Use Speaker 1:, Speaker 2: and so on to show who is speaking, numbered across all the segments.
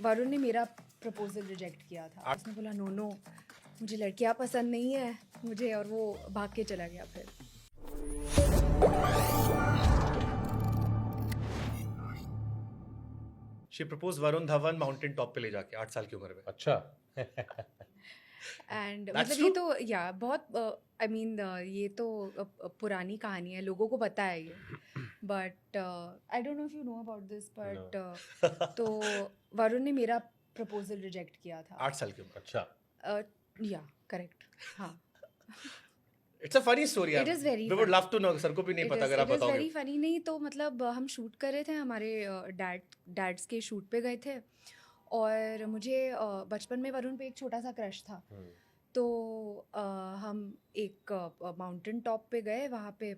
Speaker 1: वरुण ने मेरा proposal reject किया था। उसने बोला नो नो मुझे लड़कियां पसंद नहीं है मुझे, और वो भाग के चला गया फिर।
Speaker 2: She propose Varun Dhawan mountain top पे ले जाके 8 साल की उम्र में।
Speaker 3: अच्छा।
Speaker 1: एंड
Speaker 2: That's
Speaker 1: मतलब ये
Speaker 2: true?
Speaker 1: तो या बहुत आई मीन ये तो पुरानी कहानी है, लोगों को पता है ये, but I don't know if you know about this, but तो वरुण ने मेरा प्रपोजल रिजेक्ट किया था।
Speaker 2: 8 साल की उम्र।
Speaker 3: अच्छा।
Speaker 1: या करेक्ट, हाँ।
Speaker 2: It's a funny story.
Speaker 1: It is very
Speaker 2: we would
Speaker 1: funny.
Speaker 2: Love to know, sir को भी नहीं पता अगर आप
Speaker 1: इट इज़
Speaker 2: बताओगे।
Speaker 1: Very funny. नहीं तो मतलब हम शूट कर रहे थे, हमारे डैड्स के शूट पे गए थे, और मुझे बचपन में वरुण पे एक छोटा सा क्रश था। तो हम एक माउंटेन टॉप पे गए, वहाँ पे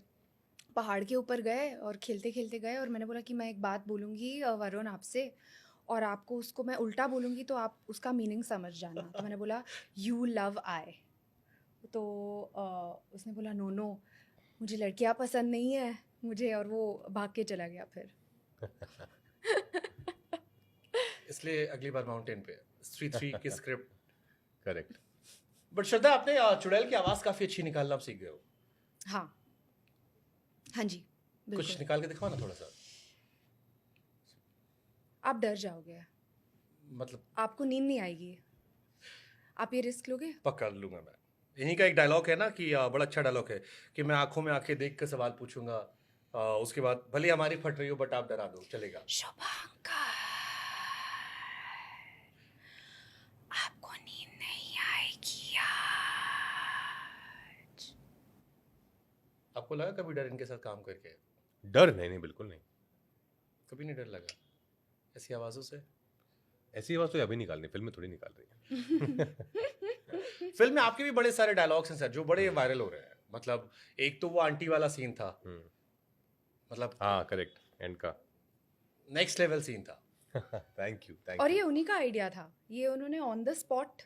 Speaker 1: पहाड़ के ऊपर गए और खेलते खेलते गए, और मैंने बोला कि मैं एक बात बोलूँगी वरुण आपसे, और आपको उसको मैं उल्टा बोलूँगी तो आप उसका मीनिंग समझ जाना। तो मैंने बोला यू लव आई। तो उसने बोला नो नो मुझे लड़कियां पसंद नहीं है मुझे, और वो भाग के चला गया फिर।
Speaker 2: इसलिए अगली बार माउंटेन पे 3 की स्क्रिप्ट।
Speaker 3: करेक्ट।
Speaker 2: बट श्रद्धा, आपने चुड़ैल की आवाज काफी अच्छी निकालना आप सीख गए हो।
Speaker 1: हाँ हाँ जी बिल्कुल।
Speaker 2: कुछ निकाल के दिखाओ ना थोड़ा सा।
Speaker 1: आप डर जाओगे,
Speaker 2: मतलब
Speaker 1: आपको नींद नहीं आएगी, आप ये रिस्क लोगे?
Speaker 2: पक्का लूंगा मैं। यहीं का एक डायलॉग है ना कि बड़ा अच्छा डायलॉग है कि मैं आंखों में आंखें देख कर सवाल पूछूंगा, उसके बाद भले हमारी फट रही हो बट आप डरा दो, चलेगा।
Speaker 1: शुभंकर आपको नींद नहीं आएगी आज।
Speaker 2: आपको लगा कभी डर इनके साथ काम करके?
Speaker 3: डर नहीं, बिल्कुल नहीं।
Speaker 2: कभी नहीं डर लगा ऐसी आवाजों से?
Speaker 3: ऐसी आवाज तो अभी निकालनी, फिल्म में थोड़ी निकाल रही है।
Speaker 2: फिल्म में आपके भी बड़े सारे डायलॉग्स हैं सर जो बड़े वायरल हो रहे हैं। मतलब एक तो वो आंटी वाला सीन था, मतलब
Speaker 3: हाँ करेक्ट, एंड का
Speaker 2: नेक्स्ट लेवल सीन था।
Speaker 3: थैंक यू
Speaker 1: और ये उन्हीं का आइडिया था, ये उन्होंने ऑन द स्पॉट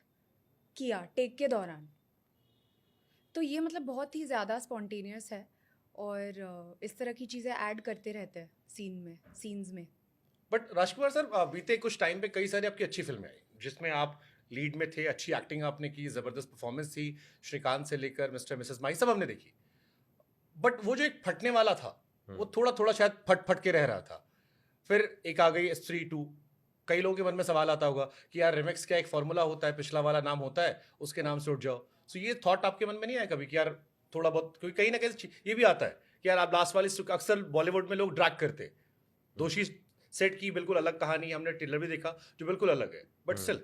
Speaker 1: किया टेक के दौरान। तो ये मतलब बहुत ही ज़्यादा स्पॉन्टेनियस है, और इस तरह की चीज़ें ऐड करते रहते हैं सीन्स में।
Speaker 2: बट राजकुमार सर, बीते कुछ टाइम पे कई सारी आपकी अच्छी फिल्में आई जिसमें आप लीड में थे, अच्छी एक्टिंग आपने की, जबरदस्त परफॉर्मेंस थी। श्रीकांत से लेकर मिस्टर मिसेस माई सब हमने देखी। बट वो जो एक फटने वाला था वो थोड़ा थोड़ा शायद फट फट के रह रहा था। फिर एक आ गई स्त्री 2। कई लोगों के मन में सवाल आता होगा कि यार रिमिक्स क्या एक फॉर्मूला होता है, पिछला वाला नाम होता है, उसके नाम से उठ जाओ। सो ये थॉट आपके मन में नहीं आया कभी कि यार थोड़ा बहुत, क्योंकि कहीं ना कहीं ये भी आता है कि यार आप लास्ट वाली अक्सर बॉलीवुड में लोग ड्रैग करते, दोषी सेट की बिल्कुल अलग कहानी, हमने ट्रेलर भी देखा जो बिल्कुल अलग है, बट स्टिल।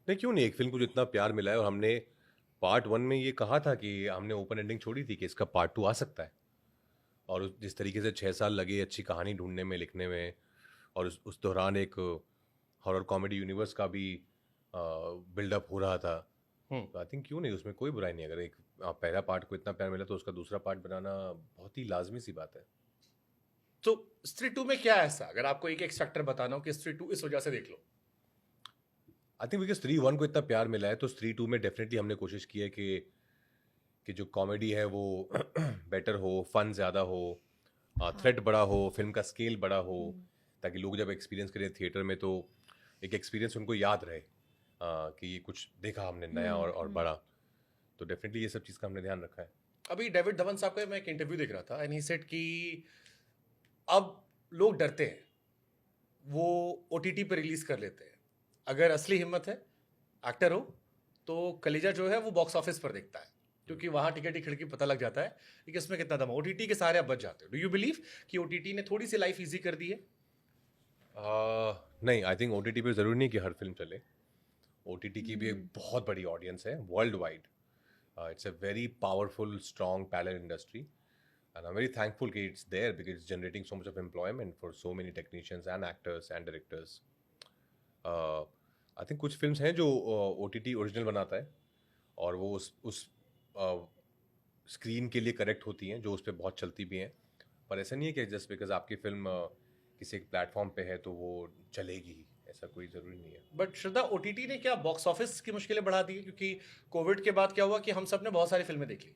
Speaker 3: नहीं, क्यों नहीं, एक फिल्म को जितना प्यार मिला है, और हमने पार्ट 1 में ये कहा था कि हमने ओपन एंडिंग छोड़ी थी कि इसका पार्ट 2 आ सकता है, और जिस तरीके से 6 साल लगे अच्छी कहानी ढूंढने में, लिखने में, और उस दौरान एक हॉरर कॉमेडी यूनिवर्स का भी बिल्डअप हो रहा था, तो आई थिंक क्यों नहीं, उसमें कोई बुराई नहीं। अगर एक पहला पार्ट को इतना प्यार मिला तो उसका दूसरा पार्ट बनाना बहुत ही लाजमी सी बात है।
Speaker 2: तो स्त्री 2 में क्या है ऐसा, अगर आपको एक फैक्टर बताना हो कि स्त्री 2 इस वजह से देख लो?
Speaker 3: आई थिंक बिकॉज स्त्री 1 को इतना प्यार मिला है तो स्त्री 2 में डेफिनेटली हमने कोशिश की है कि जो कॉमेडी है वो बेटर हो, फन ज़्यादा हो, थ्रेट बड़ा हो, फिल्म का स्केल बड़ा हो, ताकि लोग जब एक्सपीरियंस करें थिएटर में तो एक एक्सपीरियंस उनको याद रहे कि ये कुछ देखा हमने नया और बड़ा। तो डेफिनेटली ये सब चीज़ का हमने ध्यान रखा है।
Speaker 2: अभी डेविड धवन साहब का मैं एक इंटरव्यू देख रहा था, एंड ही सेड कि अब लोग डरते हैं, वो OTT पे रिलीज कर लेते हैं। अगर असली हिम्मत है, एक्टर हो, तो कलेजा जो है वो बॉक्स ऑफिस पर देखता है, क्योंकि वहां टिकट की खिड़की पता लग जाता है कि इसमें कितना दम है। OTT के सहारे आप बच जाते हो। डू यू बिलीव कि OTT ने थोड़ी सी लाइफ इजी कर दी है?
Speaker 3: नहीं, आई थिंक OTT पे ज़रूरी नहीं कि हर फिल्म चले। OTT की भी एक बहुत बड़ी ऑडियंस है world wide. It's a very powerful strong parallel industry, and I'm very thankful that it's there because it's generating so much of employment for so many technicians and actors and directors. I think कुछ films हैं जो OTT original बनाता है और वो उस screen के लिए करेक्ट होती हैं, जो उस पर बहुत चलती भी हैं। पर ऐसा नहीं है कि जस्ट बिकॉज आपकी फिल्म किसी एक प्लेटफॉर्म पे है तो वो चलेगी ही, ऐसा कोई ज़रूरी नहीं है।
Speaker 2: बट श्रद्धा, OTT ने क्या बॉक्स ऑफिस की मुश्किलें बढ़ा दी है? क्योंकि कोविड के बाद क्या हुआ कि हम सब ने बहुत सारी फिल्में देख ली,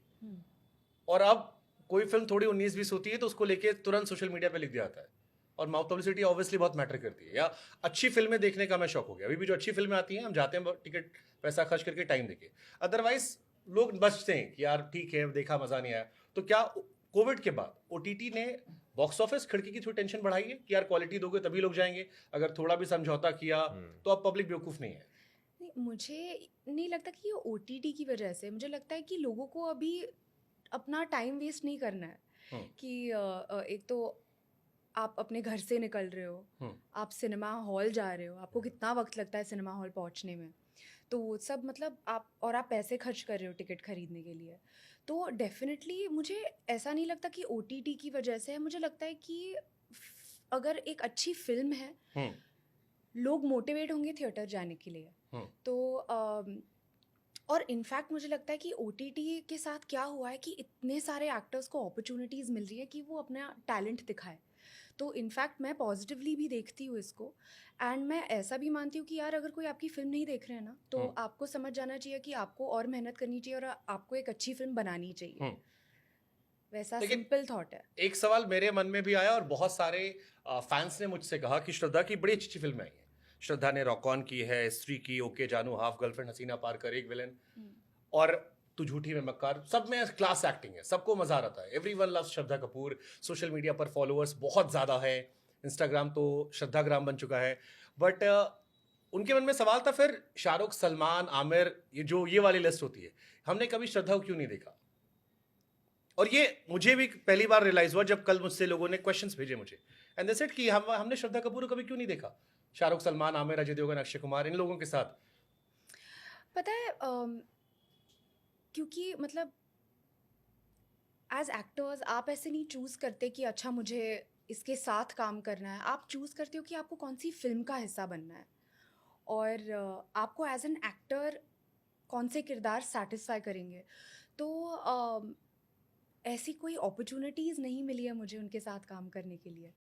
Speaker 2: और अब कोई फिल्म थोड़ी 19-20 होती है तो उसको लेके तुरंत सोशल मीडिया पे लिख दिया जाता है, और माउथ पब्लिसिटी ऑब्वियसली बहुत मैटर करती है। या अच्छी फिल्में देखने का मैं शौक हो गया, अभी भी जो अच्छी फिल्में आती हैं हम जाते हैं टिकट पैसा खर्च करके टाइम देके, अदरवाइज लोग बचते हैं कि यार ठीक है देखा मजा नहीं आया। तो क्या कोविड के बाद ओटीटी ने बॉक्स ऑफिस खिड़की की थोड़ी टेंशन बढ़ाई है कि यार क्वालिटी दोगे तभी लोग जाएंगे, अगर थोड़ा भी समझौता किया तो अब पब्लिक बेवकूफ नहीं है?
Speaker 1: मुझे नहीं लगता कि ये ओटीटी की वजह से, मुझे लगता है कि लोगों को अभी अपना टाइम वेस्ट नहीं करना है कि एक तो आप अपने घर से निकल रहे हो, आप सिनेमा हॉल जा रहे हो, आपको कितना वक्त लगता है सिनेमा हॉल पहुंचने में, तो वो सब मतलब आप पैसे खर्च कर रहे हो टिकट खरीदने के लिए। तो डेफिनेटली मुझे ऐसा नहीं लगता कि ओटीटी की वजह से है, मुझे लगता है कि अगर एक अच्छी फिल्म है लोग मोटिवेट होंगे थिएटर जाने के लिए। तो और इनफैक्ट मुझे लगता है कि ओटीटी के साथ क्या हुआ है कि इतने सारे एक्टर्स को अपॉर्चुनिटीज़ मिल रही है कि वो अपना टैलेंट दिखाए। तो इनफैक्ट मैं पॉजिटिवली भी देखती हूँ इसको, एंड मैं ऐसा भी मानती हूँ कि यार अगर कोई आपकी फिल्म नहीं देख रहे हैं ना तो आपको समझ जाना चाहिए कि आपको और मेहनत करनी चाहिए और आपको एक अच्छी फिल्म बनानी चाहिए। वैसा सिंपल थॉट है।
Speaker 2: एक सवाल मेरे मन में भी आया और बहुत सारे फैंस ने मुझसे कहा कि श्रद्धा की बड़ी अच्छी फिल्म आई है। श्रद्धा ने रॉक ऑन की है, स्त्री की, ओके जानू, हाफ गर्लफ्रेंड, हसीना पार कर, एक विलन, और तू झूठी में मक्कार, सब में क्लास एक्टिंग है, सबको मजा आ रहा था। Everyone loves Shraddha Kapoor, social media पर फॉलोअर्स बहुत ज्यादा है, इंस्टाग्राम तो श्रद्धाग्राम बन चुका है। बट उनके मन में सवाल था फिर शाहरुख, सलमान, आमिर, ये वाली लिस्ट होती है, हमने कभी श्रद्धा को क्यों नहीं देखा? और ये मुझे भी पहली बार रियलाइज हुआ जब कल मुझसे लोगों ने क्वेश्चंस भेजे मुझे, एंड दे सेड कि हमने श्रद्धा कपूर को कभी क्यों नहीं देखा, शाहरुख, सलमान, आमिर, अजय देवगन, अक्षय कुमार, इन लोगों के साथ।
Speaker 1: पता है क्योंकि मतलब एज एक्टर्स आप ऐसे नहीं चूज़ करते कि अच्छा मुझे इसके साथ काम करना है, आप चूज़ करते हो कि आपको कौन सी फिल्म का हिस्सा बनना है, और आपको एज एन एक्टर कौन से किरदार सेटिस्फाई करेंगे। तो ऐसी कोई अपॉर्चुनिटीज़ नहीं मिली है मुझे उनके साथ काम करने के लिए।